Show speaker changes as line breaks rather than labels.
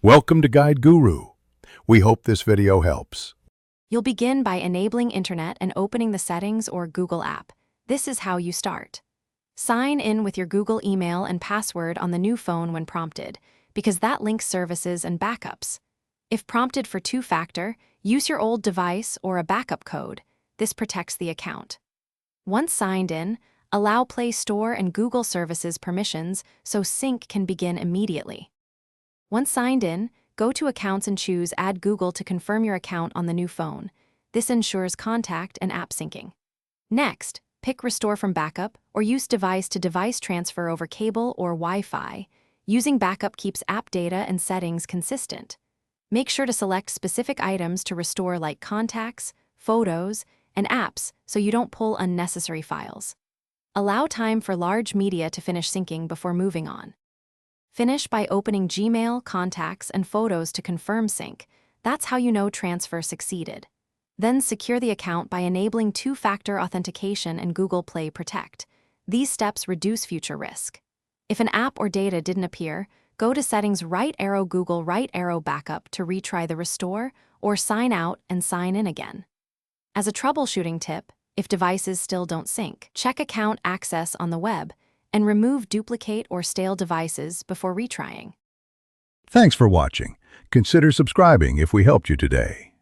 Welcome to Guide Guru. We hope this video helps.
You'll begin by enabling Internet and opening the Settings or Google app. This is how you start. Sign in with your Google email and password on the new phone when prompted, because that links services and backups. If prompted for two-factor, use your old device or a backup code. This protects the account. Once signed in, allow Play Store and Google services permissions so sync can begin immediately. Once signed in, go to Accounts and choose Add Google to confirm your account on the new phone. This ensures contact and app syncing. Next, pick Restore from Backup or use device-to-device transfer over cable or Wi-Fi. Using backup keeps app data and settings consistent. Make sure to select specific items to restore like contacts, photos, and apps so you don't pull unnecessary files. Allow time for large media to finish syncing before moving on. Finish by opening Gmail, contacts, and photos to confirm sync. That's how you know transfer succeeded. Then secure the account by enabling two-factor authentication and Google Play Protect. These steps reduce future risk. If an app or data didn't appear, go to Settings right arrow Google right arrow Backup to retry the restore, or sign out and sign in again. As a troubleshooting tip, if devices still don't sync, check account access on the web and remove duplicate or stale devices before retrying.
Thanks for watching. Consider subscribing if we helped you today.